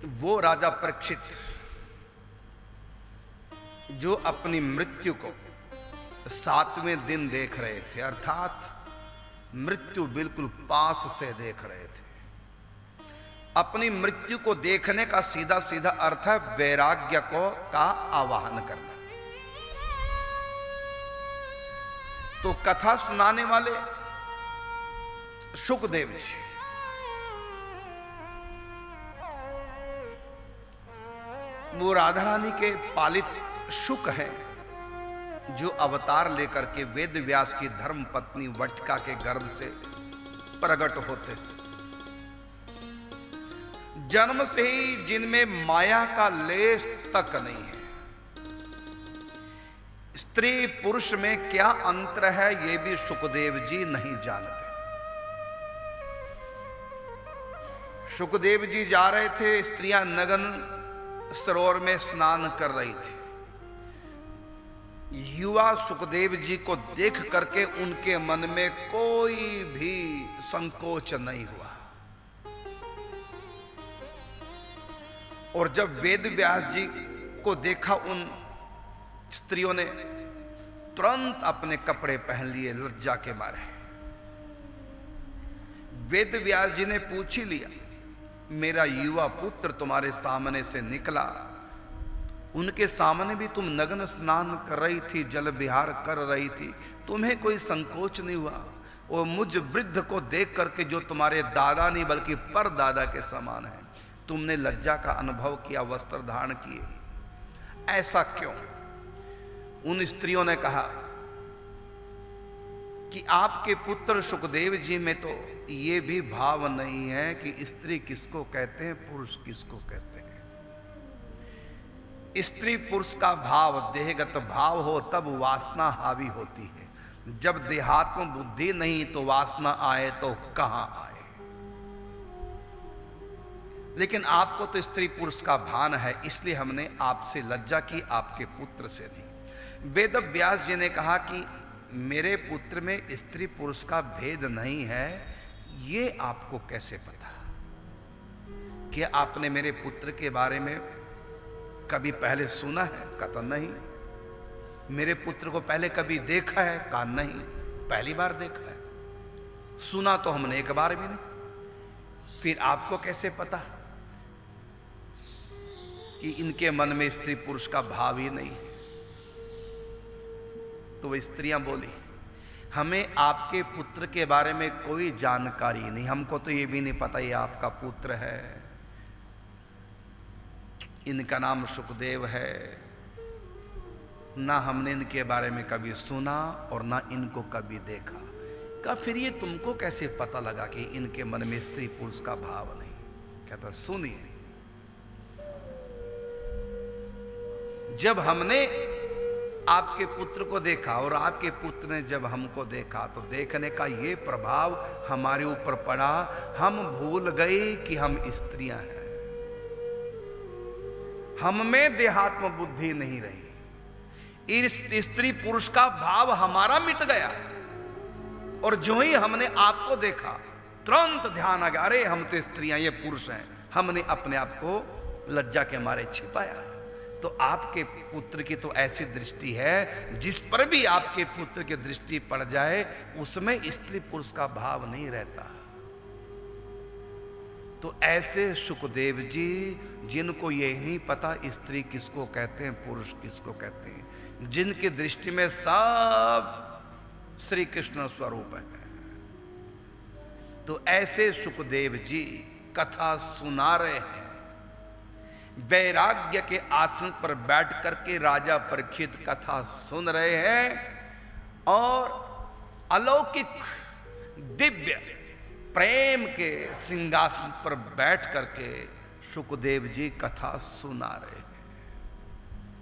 वो राजा परीक्षित जो अपनी मृत्यु को 7वें दिन देख रहे थे, अर्थात मृत्यु बिल्कुल पास से देख रहे थे। अपनी मृत्यु को देखने का सीधा सीधा अर्थ है वैराग्य का आवाहन करना। तो कथा सुनाने वाले शुकदेव जी वो राधा रानी के पालित शुक हैं, जो अवतार लेकर के वेद व्यास की धर्म पत्नी वटिका के गर्भ से प्रकट होते, जन्म से ही जिनमें माया का लेश तक नहीं है। स्त्री पुरुष में क्या अंतर है ये भी शुकदेव जी नहीं जानते। शुकदेव जी जा रहे थे, स्त्रियां नग्न सरोवर में स्नान कर रही थी। युवा सुखदेव जी को देख करके उनके मन में कोई भी संकोच नहीं हुआ, और जब वेद व्यास जी को देखा उन स्त्रियों ने तुरंत अपने कपड़े पहन लिए लज्जा के मारे। वेद व्यास जी ने पूछ ही लिया, मेरा युवा पुत्र तुम्हारे सामने से निकला, उनके सामने भी तुम नग्न स्नान कर रही थी, जल विहार कर रही थी, तुम्हें कोई संकोच नहीं हुआ? और मुझ वृद्ध को देख करके जो तुम्हारे दादा नहीं बल्कि परदादा के समान है, तुमने लज्जा का अनुभव किया, वस्त्र धारण किए, ऐसा क्यों? उन स्त्रियों ने कहा कि आपके पुत्र शुकदेव जी में तो ये भी भाव नहीं है कि स्त्री किसको कहते हैं, पुरुष किसको कहते हैं। स्त्री पुरुष का भाव देहगत भाव हो तब वासना हावी होती है। जब देहात्म बुद्धि नहीं तो वासना आए तो कहां आए। लेकिन आपको तो स्त्री पुरुष का भान है, इसलिए हमने आपसे लज्जा की, आपके पुत्र से नहीं। वेद व्यास जी ने कहा कि मेरे पुत्र में स्त्री पुरुष का भेद नहीं है, ये आपको कैसे पता? क्या आपने मेरे पुत्र के बारे में कभी पहले सुना है? कहता नहीं। मेरे पुत्र को पहले कभी देखा है? कहा नहीं, पहली बार देखा है। सुना तो हमने एक बार भी नहीं। फिर आपको कैसे पता कि इनके मन में स्त्री पुरुष का भाव ही नहीं है? तो वह स्त्रियां बोली, हमें आपके पुत्र के बारे में कोई जानकारी नहीं, हमको तो ये भी नहीं पता ये आपका पुत्र है, इनका नाम शुकदेव है, ना हमने इनके बारे में कभी सुना और ना इनको कभी देखा। का फिर ये तुमको कैसे पता लगा कि इनके मन में स्त्री पुरुष का भाव नहीं? कहता सुनिए, जब हमने आपके पुत्र को देखा और आपके पुत्र ने जब हमको देखा तो देखने का ये प्रभाव हमारे ऊपर पड़ा, हम भूल गए कि हम स्त्रियां हैं, हम में देहात्म बुद्धि नहीं रही, इस स्त्री पुरुष का भाव हमारा मिट गया। और जो ही हमने आपको देखा तुरंत ध्यान आ गया, अरे हम तो स्त्रियां, ये पुरुष हैं। हमने अपने आप को लज्जा के मारे छिपाया। तो आपके पुत्र की तो ऐसी दृष्टि है, जिस पर भी आपके पुत्र की दृष्टि पड़ जाए उसमें स्त्री पुरुष का भाव नहीं रहता। तो ऐसे शुकदेव जी, जिनको यही नहीं पता स्त्री किसको कहते हैं, पुरुष किसको कहते हैं, जिनकी दृष्टि में सब श्री कृष्ण स्वरूप है, तो ऐसे शुकदेव जी कथा सुना रहे हैं। वैराग्य के आसन पर बैठ करके राजा परीक्षित कथा सुन रहे हैं और अलौकिक दिव्य प्रेम के सिंहासन पर बैठ करके शुकदेव जी कथा सुना रहे हैं।